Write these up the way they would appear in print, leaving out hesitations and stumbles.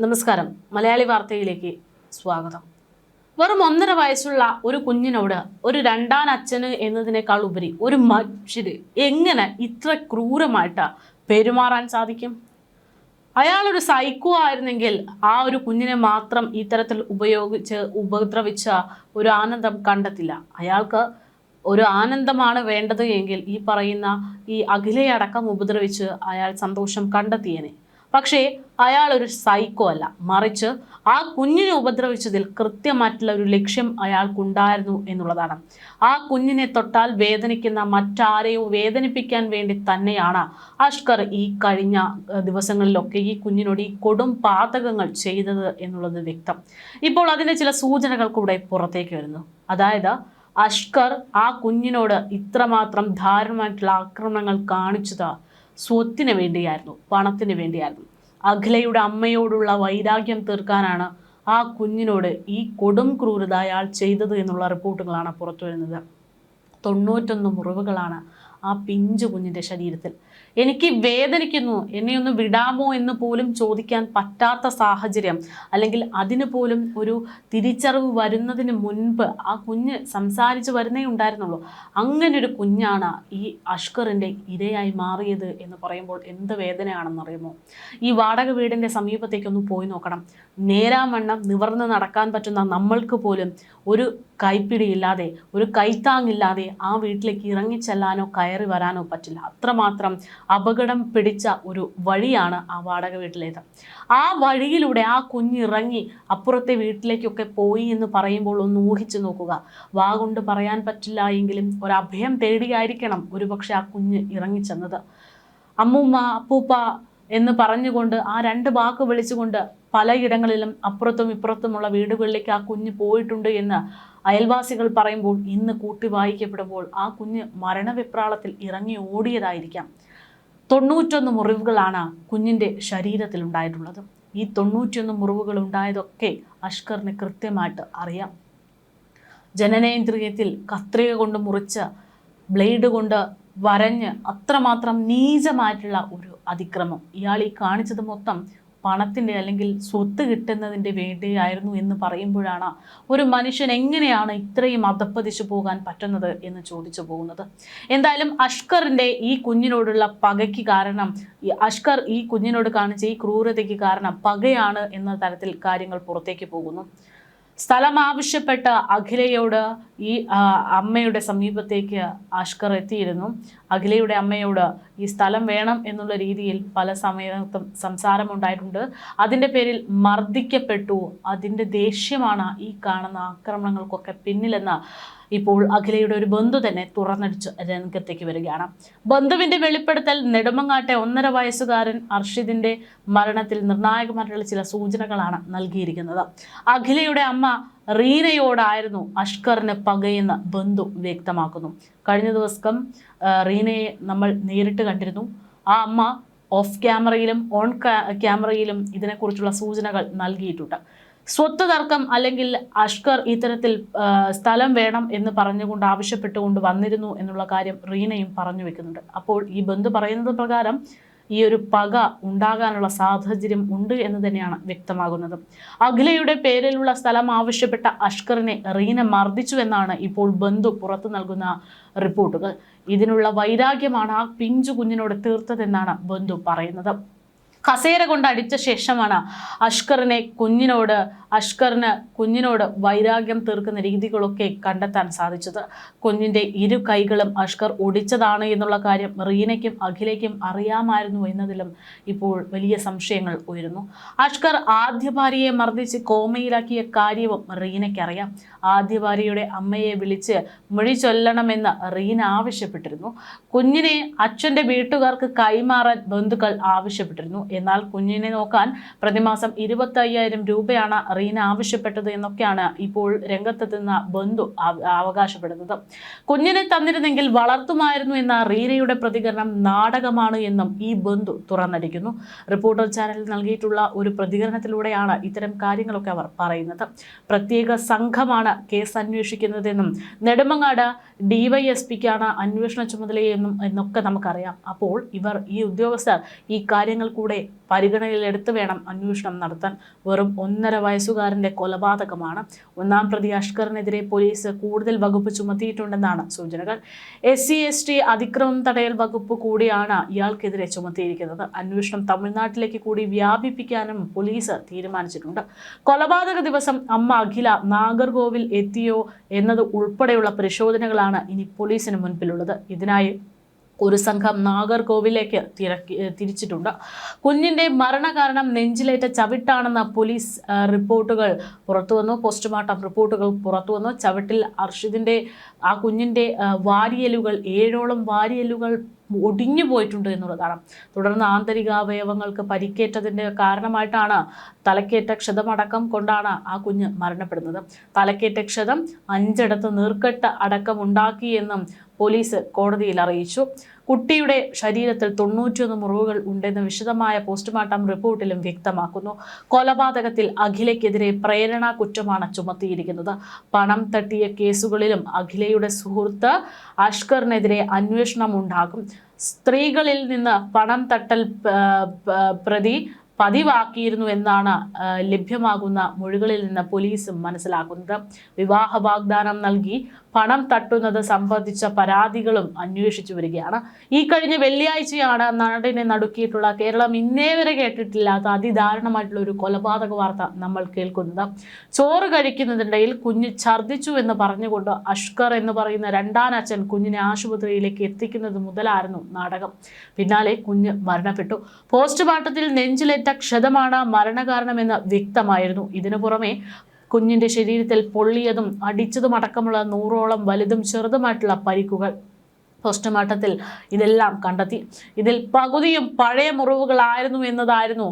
നമസ്കാരം. മലയാളി വാർത്തയിലേക്ക് സ്വാഗതം. വെറും 1.5 വയസ്സുള്ള ഒരു കുഞ്ഞിനോട് ഒരു രണ്ടാൻ അച്ഛന് എന്നതിനേക്കാൾ ഉപരി ഒരു മനുഷ്യര് എങ്ങനെ ഇത്ര ക്രൂരമായിട്ട് പെരുമാറാൻ സാധിക്കും? അയാളൊരു സൈക്കോ ആയിരുന്നെങ്കിൽ ആ ഒരു കുഞ്ഞിനെ മാത്രം ഇത്തരത്തിൽ ഉപദ്രവിച്ച ഒരു ആനന്ദം കണ്ടെത്തില്ല. അയാൾക്ക് ഒരു ആനന്ദമാണ് വേണ്ടത് എങ്കിൽ ഈ പറയുന്ന ഈ അഖിലയടക്കം ഉപദ്രവിച്ച് അയാൾ സന്തോഷം കണ്ടെത്തിയേനെ. പക്ഷേ അയാൾ ഒരു സൈക്കോ അല്ല, മറിച്ച് ആ കുഞ്ഞിനെ ഉപദ്രവിച്ചതിൽ കൃത്യമായിട്ടുള്ള ഒരു ലക്ഷ്യം അയാൾക്കുണ്ടായിരുന്നു എന്നുള്ളതാണ്. ആ കുഞ്ഞിനെ തൊട്ടാൽ വേദനിക്കുന്ന മറ്റാരെയോ വേദനിപ്പിക്കാൻ വേണ്ടി തന്നെയാണ് അഷ്കർ ഈ കഴിഞ്ഞ ദിവസങ്ങളിലൊക്കെ ഈ കുഞ്ഞിനോട് ഈ കൊടും പാതകങ്ങൾ ചെയ്തത് എന്നുള്ളത് വ്യക്തം. ഇപ്പോൾ അതിൻ്റെ ചില സൂചനകൾ കൂടെ പുറത്തേക്ക് വരുന്നു. അതായത് അഷ്കർ ആ കുഞ്ഞിനോട് ഇത്രമാത്രം ദാരുണമായിട്ടുള്ള ആക്രമണങ്ങൾ കാണിച്ചത് സ്വത്തിന് വേണ്ടിയായിരുന്നു, പണത്തിന് വേണ്ടിയായിരുന്നു. അഖിലയുടെ അമ്മയോടുള്ള വൈരാഗ്യം തീർക്കാനാണ് ആ കുഞ്ഞിനോട് ഈ കൊടും ക്രൂരത അയാൾ ചെയ്തത് എന്നുള്ള റിപ്പോർട്ടുകളാണ് പുറത്തു വരുന്നത്. 91 മുറിവുകളാണ് ആ പിഞ്ചു കുഞ്ഞിൻ്റെ ശരീരത്തിൽ. എനിക്ക് വേദനിക്കുന്നു, എന്നെ ഒന്ന് വിടാമോ എന്ന് പോലും ചോദിക്കാൻ പറ്റാത്ത സാഹചര്യം, അല്ലെങ്കിൽ അതിന് പോലും ഒരു തിരിച്ചറിവ് വരുന്നതിന് മുൻപ് ആ കുഞ്ഞ് സംസാരിച്ച് വരുന്നേ ഉണ്ടായിരുന്നുള്ളൂ. അങ്ങനെ ഒരു കുഞ്ഞാണ് ഈ അഷ്കറിൻ്റെ ഇരയായി മാറിയത് എന്ന് പറയുമ്പോൾ എന്ത് വേദനയാണെന്നറിയുമോ? ഈ വാടക വീടിൻ്റെ സമീപത്തേക്കൊന്ന് പോയി നോക്കണം. നേരാവണ്ണം നിവർന്ന് നടക്കാൻ പറ്റുന്ന നമ്മൾക്ക് പോലും ഒരു കൈപ്പിടിയില്ലാതെ, ഒരു കൈത്താങ്ങില്ലാതെ ആ വീട്ടിലേക്ക് ഇറങ്ങിച്ചെല്ലാനോ കയറി വരാനോ പറ്റില്ല. അത്രമാത്രം അപകടം പിടിച്ച ഒരു വഴിയാണ് ആ വാടക വീട്ടിലേത്. ആ വഴിയിലൂടെ ആ കുഞ്ഞിറങ്ങി അപ്പുറത്തെ വീട്ടിലേക്കൊക്കെ പോയി എന്ന് പറയുമ്പോൾ ഒന്ന് ഊഹിച്ചു നോക്കുക. വാ കൊണ്ട് പറയാൻ പറ്റില്ല എങ്കിലും ഒരഭയം തേടിയായിരിക്കണം ഒരുപക്ഷെ ആ കുഞ്ഞ് ഇറങ്ങിച്ചെന്നത്. അമ്മൂമ്മ, അപ്പൂപ്പ എന്ന് പറഞ്ഞുകൊണ്ട് ആ 2 വാക്ക് വിളിച്ചുകൊണ്ട് പലയിടങ്ങളിലും അപ്പുറത്തും ഇപ്പുറത്തുമുള്ള വീടുകളിലേക്ക് ആ കുഞ്ഞ് പോയിട്ടുണ്ട് എന്ന് അയൽവാസികൾ പറയുമ്പോൾ ഇന്ന് കൂട്ടി വായിക്കപ്പെടുമ്പോൾ ആ കുഞ്ഞ് മരണവിപ്രാളത്തിൽ ഇറങ്ങി ഓടിയതായിരിക്കാം. 91 മുറിവുകളാണ് കുഞ്ഞിൻ്റെ ശരീരത്തിൽ ഉണ്ടായിട്ടുള്ളത്. ഈ 91 മുറിവുകൾ ഉണ്ടായതൊക്കെ അഷ്കറിന് കൃത്യമായിട്ട് അറിയാം. ജനനേന്ദ്രിയത്തിൽ കത്രിക കൊണ്ട് മുറിച്ച്, ബ്ലേഡ് കൊണ്ട് വരഞ്ഞ്, അത്രമാത്രം നീചമായിട്ടുള്ള ഒരു അതിക്രമം. ഇയാൾ ഈ കാണിച്ചത് മൊത്തം പണത്തിൻ്റെ അല്ലെങ്കിൽ സ്വത്ത് കിട്ടുന്നതിൻ്റെ വേണ്ടിയായിരുന്നു എന്ന് പറയുമ്പോഴാണ് ഒരു മനുഷ്യൻ എങ്ങനെയാണ് ഇത്രയും അധപ്പതിച്ചു പോകാൻ പറ്റുന്നത് എന്ന് ചോദിച്ചു പോകുന്നത്. എന്തായാലും അഷ്കറിൻ്റെ ഈ കുഞ്ഞിനോടുള്ള പകയ്ക്ക് കാരണം, അഷ്കർ ഈ കുഞ്ഞിനോട് കാണിച്ച ഈ ക്രൂരതയ്ക്ക് കാരണം പകയാണ് എന്ന തരത്തിൽ കാര്യങ്ങൾ പുറത്തേക്ക് പോകുന്നു. സ്ഥലം ആവശ്യപ്പെട്ട അഖിലയോട് ഈ അമ്മയുടെ സമീപത്തേക്ക് അഷ്കർ എത്തിയിരുന്നു. അഖിലയുടെ അമ്മയോട് ഈ സ്ഥലം വേണം എന്നുള്ള രീതിയിൽ പല സമയത്തും സംസാരമുണ്ടായിട്ടുണ്ട്. അതിൻ്റെ പേരിൽ മർദ്ദിക്കപ്പെട്ടു. അതിൻ്റെ ദേഷ്യമാണ് ഈ കാണുന്ന ആക്രമണങ്ങൾക്കൊക്കെ പിന്നിലെന്ന് ഇപ്പോൾ അഖിലയുടെ ഒരു ബന്ധു തന്നെ തുറന്നടിച്ച് രംഗത്തേക്ക് വരികയാണ്. ബന്ധുവിൻ്റെ വെളിപ്പെടുത്തൽ നെടുമങ്ങാട്ടെ 1.5 വയസ്സുകാരൻ അർഷിദിൻ്റെ മരണത്തിൽ നിർണായകമായിട്ടുള്ള ചില സൂചനകളാണ് നൽകിയിരിക്കുന്നത്. അഖിലയുടെ അമ്മ റീനയോടായിരുന്നു അഷ്കറിന് പകയെന്ന് ബന്ധു വ്യക്തമാക്കുന്നു. കഴിഞ്ഞ ദിവസം റീനയെ നമ്മൾ നേരിട്ട് കണ്ടിരുന്നു. ആ അമ്മ ഓഫ് ക്യാമറയിലും ഓൺ ക്യാമറയിലും ഇതിനെക്കുറിച്ചുള്ള സൂചനകൾ നൽകിയിട്ടുണ്ട്. സ്വത്ത് തർക്കം അല്ലെങ്കിൽ അഷ്കർ ഇത്തരത്തിൽ സ്ഥലം വേണം എന്ന് പറഞ്ഞുകൊണ്ട് ആവശ്യപ്പെട്ടുകൊണ്ട് വന്നിരുന്നു എന്നുള്ള കാര്യം റീനയും പറഞ്ഞു വെക്കുന്നുണ്ട്. അപ്പോൾ ഈ ബന്ധു പറയുന്നത് പ്രകാരം ഈ ഒരു പക ഉണ്ടാകാനുള്ള സാഹചര്യം ഉണ്ട് എന്ന് തന്നെയാണ് വ്യക്തമാകുന്നത്. അഖിലയുടെ പേരിലുള്ള സ്ഥലം ആവശ്യപ്പെട്ട അഷ്കറിനെ റീന മർദ്ദിച്ചു എന്നാണ് ഇപ്പോൾ ബന്ധു പുറത്തു നൽകുന്ന റിപ്പോർട്ടുകൾ. ഇതിനുള്ള വൈരാഗ്യമാണ് ആ പിഞ്ചു കുഞ്ഞിനോട് തീർത്തതെന്നാണ് ബന്ധു പറയുന്നത്. കസേര കൊണ്ട് അടിച്ച ശേഷമാണ് അഷ്കറിന് കുഞ്ഞിനോട് വൈരാഗ്യം തീർക്കുന്ന രീതികളൊക്കെ കണ്ടെത്താൻ സാധിച്ചത്. കുഞ്ഞിൻ്റെ 2 കൈകളും അഷ്കർ ഒടിച്ചതാണ് എന്നുള്ള കാര്യം റീനയ്ക്കും അഖിലയ്ക്കും അറിയാമായിരുന്നു എന്നതിലും ഇപ്പോൾ വലിയ സംശയങ്ങൾ ഉയരുന്നു. അഷ്കർ ആദ്യ ഭാര്യയെ മർദ്ദിച്ച് കോമയിലാക്കിയ കാര്യവും റീനയ്ക്കറിയാം. ആദ്യ ഭാര്യയുടെ അമ്മയെ വിളിച്ച് മൊഴി ചൊല്ലണമെന്ന് റീന ആവശ്യപ്പെട്ടിരുന്നു. കുഞ്ഞിനെ അച്ഛൻ്റെ വീട്ടുകാർക്ക് കൈമാറാൻ ബന്ധുക്കൾ ആവശ്യപ്പെട്ടിരുന്നു. എന്നാൽ കുഞ്ഞിനെ നോക്കാൻ പ്രതിമാസം 25,000 രൂപയാണ് റീന ആവശ്യപ്പെട്ടത് എന്നൊക്കെയാണ് ഇപ്പോൾ രംഗത്തെത്തുന്ന ബന്ധു അവകാശപ്പെടുന്നത്. കുഞ്ഞിനെ തന്നിരുന്നെങ്കിൽ വളർത്തുമായിരുന്നു എന്ന റീനയുടെ പ്രതികരണം നാടകമാണ് എന്നും ഈ ബന്ധു തുറന്നടിക്കുന്നു. റിപ്പോർട്ടർ ചാനലിൽ നൽകിയിട്ടുള്ള ഒരു പ്രതികരണത്തിലൂടെയാണ് ഇത്തരം കാര്യങ്ങളൊക്കെ അവർ പറയുന്നത്. പ്രത്യേക സംഘമാണ് കേസ് അന്വേഷിക്കുന്നതെന്നും നെടുമങ്ങാട് DYSPക്കാണ് അന്വേഷണ ചുമതലയെന്നും എന്നൊക്കെ നമുക്കറിയാം. അപ്പോൾ ഈ ഉദ്യോഗസ്ഥർ ഈ കാര്യങ്ങൾ കൂടെ പരിഗണനയിലെടുത്ത് വേണം അന്വേഷണം നടത്താൻ. വെറും 1.5 വയസ്സുകാരന്റെ കൊലപാതകമാണ്. ഒന്നാം പ്രതി അഷ്കറിനെതിരെ പോലീസ് കൂടുതൽ വകുപ്പ് ചുമത്തിയിട്ടുണ്ടെന്നാണ് സൂചനകൾ. SC/ST അതിക്രമം തടയൽ വകുപ്പ് കൂടിയാണ് ഇയാൾക്കെതിരെ ചുമത്തിയിരിക്കുന്നത്. അന്വേഷണം തമിഴ്നാട്ടിലേക്ക് കൂടി വ്യാപിപ്പിക്കാനും പോലീസ് തീരുമാനിച്ചിട്ടുണ്ട്. കൊലപാതക ദിവസം അമ്മ അഖില നാഗർകോവിൽ എത്തിയോ എന്നത് ഉൾപ്പെടെയുള്ള പരിശോധനകളാണ് ഇനി പോലീസിന് മുൻപിലുള്ളത്. ഇതിനായി ഒരു സംഘം നാഗർകോവിലേക്ക് തിരിച്ചിട്ടുണ്ട്. കുഞ്ഞിന്റെ മരണകാരണം നെഞ്ചിലേറ്റ ചവിട്ടാണെന്ന പോലീസ് റിപ്പോർട്ടുകൾ പുറത്തുവന്നു. പോസ്റ്റ്മോർട്ടം റിപ്പോർട്ടുകൾ പുറത്തുവന്നു. ചവിട്ടിൽ അർഷിദിന്റെ ആ കുഞ്ഞിന്റെ വാരിയലുകൾ 7ഓളം വാരിയലുകൾ ഒടിഞ്ഞു പോയിട്ടുണ്ട് എന്നുള്ളതാണ്. തുടർന്ന് ആന്തരികാവയവങ്ങൾക്ക് പരിക്കേറ്റതിന്റെ കാരണമായിട്ടാണ് തലക്കേറ്റ ക്ഷതമടക്കം കൊണ്ടാണ് ആ കുഞ്ഞ് മരണപ്പെടുന്നത്. തലക്കേറ്റ ക്ഷതം 5 ഇടത്ത് നീർക്കെട്ട് അടക്കം ഉണ്ടാക്കിയെന്നും പോലീസ് കോടതിയിൽ അറിയിച്ചു. കുട്ടിയുടെ ശരീരത്തിൽ 91 മുറിവുകൾ ഉണ്ടെന്ന് വിശദമായ പോസ്റ്റ്മോർട്ടം റിപ്പോർട്ടിലും വ്യക്തമാക്കുന്നു. കൊലപാതകത്തിൽ അഖിലയ്ക്കെതിരെ പ്രേരണാ കുറ്റമാണ് ചുമത്തിയിരിക്കുന്നത്. പണം തട്ടിയ കേസുകളിലും അഖിലയുടെ സുഹൃത്ത് അഷ്കറിനെതിരെ അന്വേഷണം ഉണ്ടാകും. സ്ത്രീകളിൽ നിന്ന് പണം തട്ടൽ പ്രതി പതിവാക്കിയിരുന്നു എന്നാണ് ലഭ്യമാകുന്ന മൊഴികളിൽ നിന്ന് പോലീസ് മനസ്സിലാക്കുന്നത്. വിവാഹ വാഗ്ദാനം നൽകി പണം തട്ടുന്നത് സംബന്ധിച്ച പരാതികളും അന്വേഷിച്ചു വരികയാണ്. ഈ കഴിഞ്ഞ വെള്ളിയാഴ്ചയാണ് നാടിനെ നടുക്കിയിട്ടുള്ള, കേരളം ഇന്നേ വരെ കേട്ടിട്ടില്ലാത്ത അതിദാരുണമായിട്ടുള്ള ഒരു കൊലപാതക വാർത്ത നമ്മൾ കേൾക്കുന്നത്. ചോറ് കഴിക്കുന്നതിനിടയിൽ കുഞ്ഞ് ഛർദ്ദിച്ചു എന്ന് പറഞ്ഞുകൊണ്ട് അഷ്കർ എന്ന് പറയുന്ന രണ്ടാനച്ഛൻ കുഞ്ഞിനെ ആശുപത്രിയിലേക്ക് എത്തിക്കുന്നത് മുതലായിരുന്നു നാടകം. പിന്നാലെ കുഞ്ഞ് മരണപ്പെട്ടു. പോസ്റ്റ്മോർട്ടത്തിൽ നെഞ്ചിലേറ്റ ക്ഷതമാണ് മരണകാരണമെന്ന് വ്യക്തമായിരുന്നു. ഇതിനു പുറമെ കുഞ്ഞിന്റെ ശരീരത്തിൽ പൊള്ളിയതും അടിച്ചതും അടക്കമുള്ള 100ഓളം വലുതും ചെറുതുമായിട്ടുള്ള പരിക്കുകൾ പോസ്റ്റ്മോർട്ടത്തിൽ ഇതെല്ലാം കണ്ടെത്തി. ഇതിൽ പകുതിയും പഴയ മുറിവുകളായിരുന്നു എന്നതായിരുന്നു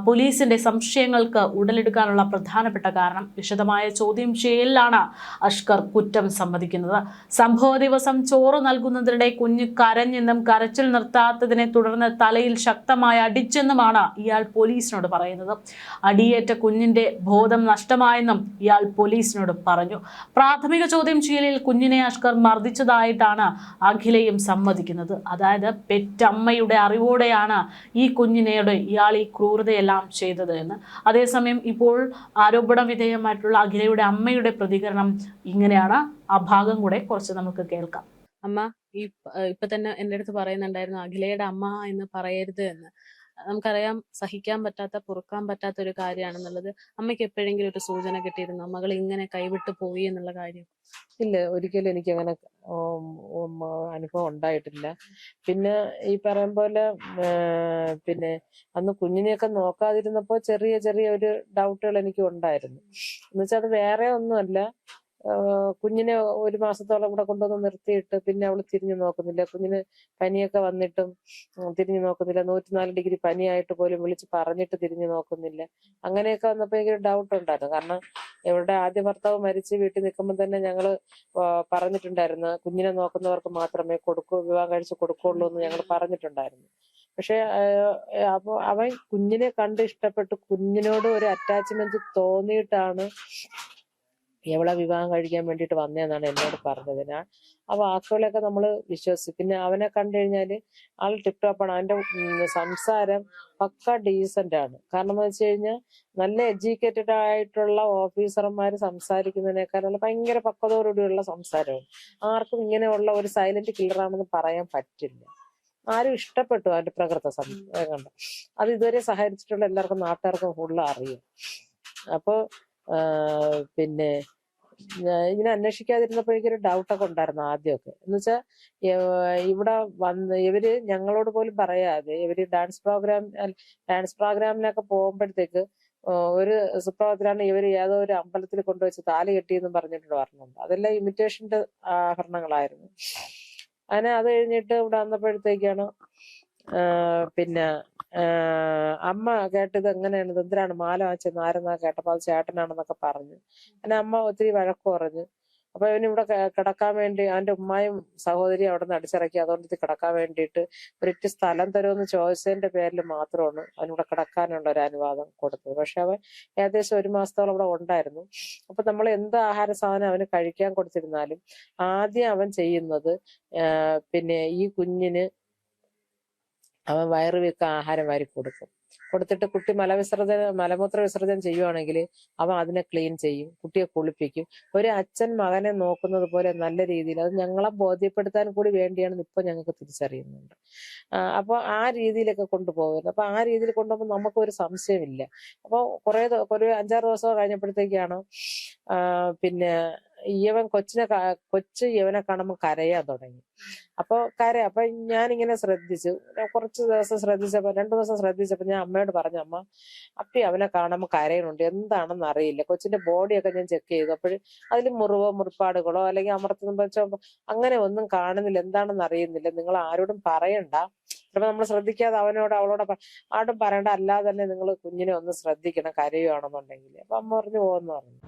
പോലീസിന്റെ സംശയങ്ങൾക്ക് ഉടലെടുക്കാനുള്ള പ്രധാനപ്പെട്ട കാരണം. വിശദമായ ചോദ്യം ചെയ്യലിലാണ് അഷ്കർ കുറ്റം സമ്മതിക്കുന്നത്. സംഭവ ദിവസം ചോറ് നൽകുന്നതിനിടെ കുഞ്ഞ് കരഞ്ഞെന്നും കരച്ചിൽ നിർത്താത്തതിനെ തുടർന്ന് തലയിൽ ശക്തമായി അടിച്ചെന്നുമാണ് ഇയാൾ പോലീസിനോട് പറയുന്നത്. അടിയേറ്റ കുഞ്ഞിന്റെ ബോധം നഷ്ടമായെന്നും ഇയാൾ പോലീസിനോട് പറഞ്ഞു. പ്രാഥമിക ചോദ്യം ചെയ്യലിൽ കുഞ്ഞിനെ അഷ്കർ മർദ്ദിച്ചതായിട്ടാണ് അഖിലയും സമ്മതിക്കുന്നത്. അതായത് പെറ്റമ്മയുടെ അറിവോടെയാണ് ഈ കുഞ്ഞിനോട് ഇയാൾ ഈ ക്രൂരതയെല്ലാം ചെയ്തത് എന്ന്. അതേസമയം ഇപ്പോൾ ആരോപണ വിധേയമായിട്ടുള്ള അഖിലയുടെ അമ്മയുടെ പ്രതികരണം ഇങ്ങനെയാണ്. ആ ഭാഗം കൂടെ കുറച്ച് നമുക്ക് കേൾക്കാം. അമ്മ ഇപ്പൊ തന്നെ എൻ്റെ അടുത്ത് പറയുന്നുണ്ടായിരുന്നു അഖിലയുടെ അമ്മ എന്ന് പറയരുത് എന്ന്. നമുക്കറിയാം സഹിക്കാൻ പറ്റാത്ത, പൊറുക്കാൻ പറ്റാത്ത ഒരു കാര്യമാണെന്നുള്ളത്. അമ്മയ്ക്ക് എപ്പോഴെങ്കിലും ഒരു സൂചന കിട്ടിയിരുന്നു മകൾ ഇങ്ങനെ കൈവിട്ട് പോയി എന്നുള്ള കാര്യം? ഇല്ല, ഒരിക്കലും എനിക്ക് അങ്ങനെ അനുഭവം ഉണ്ടായിട്ടില്ല. പിന്നെ ഈ പറയും പോലെ പിന്നെ അന്ന് കുഞ്ഞിനെയൊക്കെ നോക്കാതിരുന്നപ്പോ ചെറിയ ചെറിയ ഒരു ഡൗട്ടുകൾ എനിക്ക് ഉണ്ടായിരുന്നു. എന്നുവെച്ചാൽ അത് വേറെ ഒന്നുമല്ല, കുഞ്ഞിനെ 1 മാസത്തോളം ഇവിടെ കൊണ്ടുവന്ന് നിർത്തിയിട്ട് പിന്നെ അവള് തിരിഞ്ഞു നോക്കുന്നില്ല. കുഞ്ഞിന് പനിയൊക്കെ വന്നിട്ടും തിരിഞ്ഞു നോക്കുന്നില്ല. 104 ഡിഗ്രി പനിയായിട്ട് പോലും വിളിച്ച് പറഞ്ഞിട്ട് തിരിഞ്ഞു നോക്കുന്നില്ല. അങ്ങനെയൊക്കെ വന്നപ്പോ എനിക്കൊരു ഡൗട്ട് ഉണ്ടായിരുന്നു. കാരണം ഇവരുടെ ആദ്യ ഭർത്താവ് മരിച്ച് വീട്ടിൽ നിൽക്കുമ്പോൾ തന്നെ ഞങ്ങള് പറഞ്ഞിട്ടുണ്ടായിരുന്നു കുഞ്ഞിനെ നോക്കുന്നവർക്ക് മാത്രമേ വിവാഹം കഴിച്ച് കൊടുക്കുള്ളൂ എന്ന് ഞങ്ങൾ പറഞ്ഞിട്ടുണ്ടായിരുന്നു. പക്ഷെ അപ്പൊ അവൻ കുഞ്ഞിനെ കണ്ട് ഇഷ്ടപ്പെട്ട് കുഞ്ഞിനോട് ഒരു അറ്റാച്ച്മെന്റ് തോന്നിയിട്ടാണ് എവളെ വിവാഹം കഴിക്കാൻ വേണ്ടിയിട്ട് വന്നതെന്നാണ് എന്നോട് പറഞ്ഞത്. ഞാൻ ആ വാക്കുകളൊക്കെ നമ്മൾ വിശ്വസിച്ചു. പിന്നെ അവനെ കണ്ടു കഴിഞ്ഞാല് ആൾ ടിപ് ടോപ്പാണ്. അവന്റെ സംസാരം പക്ക ഡീസന്റ് ആണ്. കാരണം എന്ന് വെച്ച് കഴിഞ്ഞാൽ നല്ല എഡ്യൂക്കേറ്റഡ് ആയിട്ടുള്ള ഓഫീസർമാർ സംസാരിക്കുന്നതിനേക്കാളുള്ള ഭയങ്കര പക്വതയോടുകൂടിയുള്ള സംസാരമാണ്. ആർക്കും ഇങ്ങനെയുള്ള ഒരു സൈലന്റ് കില്ലറാണെന്ന് പറയാൻ പറ്റില്ല. ആരും ഇഷ്ടപ്പെട്ടു അവന്റെ പ്രകൃത കണ്ട. അത് ഇതുവരെ സഹകരിച്ചിട്ടുള്ള എല്ലാവർക്കും നാട്ടുകാർക്കും ഫുള്ള് അറിയും. അപ്പൊ പിന്നെ ഇങ്ങനെ അന്വേഷിക്കാതിരുന്നപ്പോ എനിക്കൊരു ഡൗട്ടൊക്കെ ഉണ്ടായിരുന്നു ആദ്യമൊക്കെ. എന്ന് വെച്ചാൽ ഇവിടെ ഇവര് ഞങ്ങളോട് പോലും പറയാതെ ഇവര് ഡാൻസ് പ്രോഗ്രാമിനൊക്കെ പോകുമ്പോഴത്തേക്ക് ഒരു സുപ്രഭാതത്തിലാണ് ഇവര് ഏതോ ഒരു അമ്പലത്തിൽ കൊണ്ടുവച്ച് താലി കെട്ടിയെന്നും പറഞ്ഞിട്ട് പറഞ്ഞിട്ടുണ്ട്. അതെല്ലാം ഇമിറ്റേഷന്റെ ആഭരണങ്ങളായിരുന്നു. അങ്ങനെ അത് കഴിഞ്ഞിട്ട് ഇവിടെ വന്നപ്പോഴത്തേക്കാണ് പിന്നെ അമ്മ കേട്ടത് എങ്ങനെയാണ്, എന്തിനാണ് മാല വാങ്ങിച്ചെന്ന് ആരെന്നാ കേട്ടപ്പോ അത് ചേട്ടനാണെന്നൊക്കെ പറഞ്ഞു. അങ്ങനെ അമ്മ ഒത്തിരി വഴക്ക് പറഞ്ഞു. അപ്പൊ ഇവനിവിടെ കിടക്കാൻ വേണ്ടി അവന്റെ ഉമ്മായും സഹോദരിയും അവിടെ നിന്ന് അടിച്ചിറക്കി. അതുകൊണ്ട് ഇത് കിടക്കാൻ വേണ്ടിയിട്ട് ഒരിറ്റ് സ്ഥലം തരുമെന്ന് ചോദിച്ചതിന്റെ പേരിൽ മാത്രമാണ് അവനിവിടെ കിടക്കാനുള്ള ഒരു അനുവാദം കൊടുത്തത്. പക്ഷെ അവൻ ഏകദേശം 1 മാസത്തോളം ഇവിടെ ഉണ്ടായിരുന്നു. അപ്പൊ നമ്മൾ എന്ത് ആഹാര സാധനം അവന് കഴിക്കാൻ കൊടുത്തിരുന്നാലും ആദ്യം അവൻ ചെയ്യുന്നത് പിന്നെ ഈ കുഞ്ഞിന് അവൻ വയറ് വെക്ക ആഹാരം വാരി കൊടുക്കും. കൊടുത്തിട്ട് കുട്ടി മലമൂത്ര വിസർജനം ചെയ്യുവാണെങ്കിൽ അവൻ അതിനെ ക്ലീൻ ചെയ്യും, കുട്ടിയെ കുളിപ്പിക്കും. ഒരു അച്ഛൻ മകനെ നോക്കുന്നത് പോലെ നല്ല രീതിയിൽ, അത് ഞങ്ങളെ ബോധ്യപ്പെടുത്താൻ കൂടി വേണ്ടിയാണ് ഇപ്പൊ ഞങ്ങൾക്ക് തിരിച്ചറിയുന്നുണ്ട്. അപ്പൊ ആ രീതിയിലൊക്കെ കൊണ്ടുപോകുന്നത്. അപ്പൊ ആ രീതിയിൽ കൊണ്ടുപോകുമ്പോൾ നമുക്കൊരു സംശയമില്ല. അപ്പൊ ഒരു 5-6 ദിവസം കഴിഞ്ഞപ്പോഴത്തേക്കാണ് പിന്നെ കൊച്ച് ഇവനെ കാണുമ്പോൾ കരയാൻ തുടങ്ങി. അപ്പൊ ഞാനിങ്ങനെ ശ്രദ്ധിച്ചു. കുറച്ച് ദിവസം ശ്രദ്ധിച്ചപ്പോ 2 ദിവസം ശ്രദ്ധിച്ചപ്പോ ഞാൻ അമ്മയോട് പറഞ്ഞു, അമ്മ അപ്പി അവനെ കാണുമ്പോൾ കരയുന്നുണ്ട്, എന്താണെന്ന് അറിയില്ല. കൊച്ചിന്റെ ബോഡിയൊക്കെ ഞാൻ ചെക്ക് ചെയ്തു. അപ്പോഴും അതിൽ മുറിപ്പാടുകളോ അല്ലെങ്കിൽ അമർത്തുമ്പോ അങ്ങനെ ഒന്നും കാണുന്നില്ല, എന്താണെന്ന് അറിയുന്നില്ല. നിങ്ങൾ ആരോടും പറയണ്ട. ചിലപ്പോ നമ്മൾ ശ്രദ്ധിക്കാതെ ആരോടും പറയണ്ട, അല്ലാതെ തന്നെ നിങ്ങൾ കുഞ്ഞിനെ ഒന്ന് ശ്രദ്ധിക്കണം കരയുവാണെന്നുണ്ടെങ്കിൽ. അപ്പൊ അമ്മ പറഞ്ഞു പോകുന്നു പറഞ്ഞു.